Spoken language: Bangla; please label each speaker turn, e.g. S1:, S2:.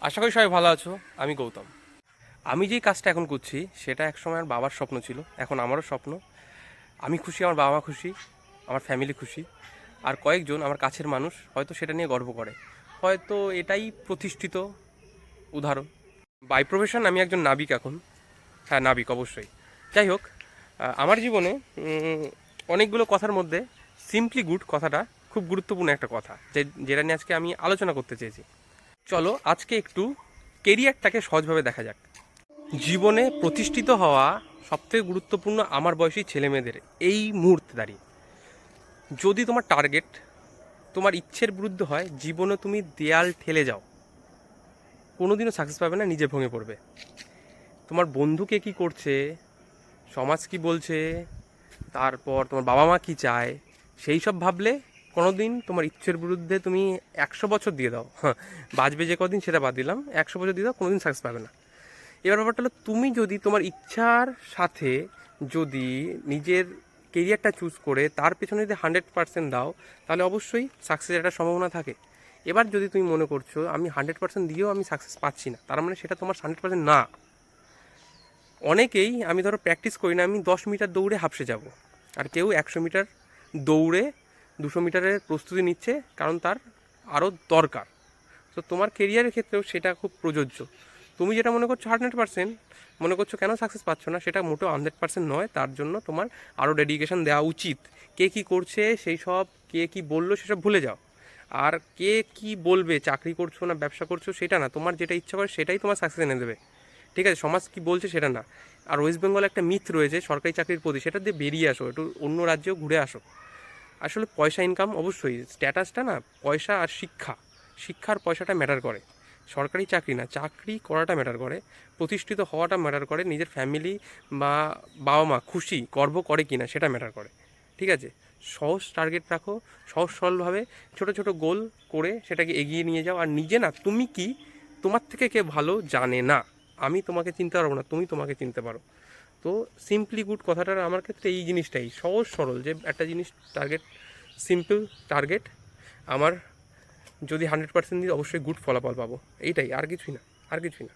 S1: আশা করি সবাই ভালো আছো। আমি গৌতম। আমি যেই কাজটা এখন করছি সেটা একসময় আমার বাবার স্বপ্ন ছিল, এখন আমারও স্বপ্ন। আমি খুশি, আমার বাবা মা খুশি, আমার ফ্যামিলি খুশি, আর কয়েকজন আমার কাছের মানুষ হয়তো সেটা নিয়ে গর্ব করে। হয়তো এটাই প্রতিষ্ঠিত উদাহরণ। বাই প্রফেশন আমি একজন নাবিক এখন। হ্যাঁ, নাবিক অবশ্যই। যাই হোক, আমার জীবনে অনেকগুলো কথার মধ্যে সিম্পলি গুড কথাটা খুব গুরুত্বপূর্ণ একটা কথা, যেটা নিয়ে আজকে আমি আলোচনা করতে চেয়েছি। চলো আজকে একটু কেরিয়ারটাকে সহজভাবে দেখা যাক। জীবনে প্রতিষ্ঠিত হওয়া সবথেকে গুরুত্বপূর্ণ আমার বয়সী ছেলেমেয়েদের এই মুহূর্তে দাঁড়িয়ে। যদি তোমার টার্গেট তোমার ইচ্ছের বিরুদ্ধে হয়, জীবনে তুমি দেয়াল ঠেলে যাও, কোনোদিনও সাকসেস পাবে না, নিজে ভেঙে পড়বে। তোমার বন্ধুকে কি করছে, সমাজ কি বলছে, তারপর তোমার বাবা মা কি চায়, সেই সব ভাবলে কোনোদিন তোমার ইচ্ছের বিরুদ্ধে তুমি 100 বছর দিয়ে দাও, হ্যাঁ, বাঁচবে যে কদিন সেটা বাদ দিলাম, 100 বছর দিয়ে দাও, কোনোদিন সাকসেস পাবে না। এবার ব্যাপারটা হলো, তুমি যদি তোমার ইচ্ছার সাথে যদি নিজের কেরিয়ারটা চুজ করে তার পেছনে যদি 100% দাও, তাহলে অবশ্যই সাকসেসের একটা সম্ভাবনা থাকে। এবার যদি তুমি মনে করছো আমি 100% দিয়েও আমি সাকসেস পাচ্ছি না, তার মানে সেটা তোমার 100% না। অনেকেই, আমি ধরো প্র্যাকটিস করি না, আমি 10 মিটার দৌড়ে হাঁপসে যাব, আর কেউ 100 মিটার দৌড়ে 200 মিটারের প্রস্তুতি নিচ্ছে, কারণ তার আরও দরকার। তো তোমার কেরিয়ারের ক্ষেত্রেও সেটা খুব প্রযোজ্য। তুমি যেটা মনে করছো 100% মনে করছো, কেন সাকসেস পাচ্ছ না, সেটা মোটেও 100% নয়। তার জন্য তোমার আরও ডেডিকেশন দেওয়া উচিত। কে কী করছে সেই সব, কে কী বললো সেসব ভুলে যাও। আর কে কী বলবে, চাকরি করছো না ব্যবসা করছো সেটা না, তোমার যেটা ইচ্ছা করে সেটাই তোমার সাকসেস এনে দেবে। ঠিক আছে, সমাজ কী বলছে সেটা না। আর ওয়েস্ট বেঙ্গলে একটা মিথ রয়েছে সরকারি চাকরির প্রতি, সেটা দিয়ে বেরিয়ে আসো, একটু অন্য রাজ্যেও ঘুরে আসো। আসলে পয়সা ইনকাম অবশ্যই, স্ট্যাটাসটা না, পয়সা আর শিক্ষার পয়সাটা ম্যাটার করে। সরকারি চাকরি না, চাকরি করাটা ম্যাটার করে, প্রতিষ্ঠিত হওয়াটা ম্যাটার করে, নিজের ফ্যামিলি বা বাবা মা খুশি গর্ব করে কি না সেটা ম্যাটার করে। ঠিক আছে, সহজ টার্গেট রাখো, সহজ সরলভাবে ছোট ছোট গোল করে সেটাকে এগিয়ে নিয়ে যাও। আর নিজে না, তুমি কি, তোমার থেকে কে ভালো জানে না। আমি তোমাকে চিনতে পারবো না, তুমি তোমাকে চিনতে পারো। তো সিম্পলি গুড কথাটার আমার ক্ষেত্রে এই জিনিসটাই সহজ সরল, যে একটা জিনিস টার্গেট, সিম্পল টার্গেট, আমার যদি 100% দিই অবশ্যই গুড ফলাফল পাবো। এইটাই, আর কিছুই না, আর কিছুই না।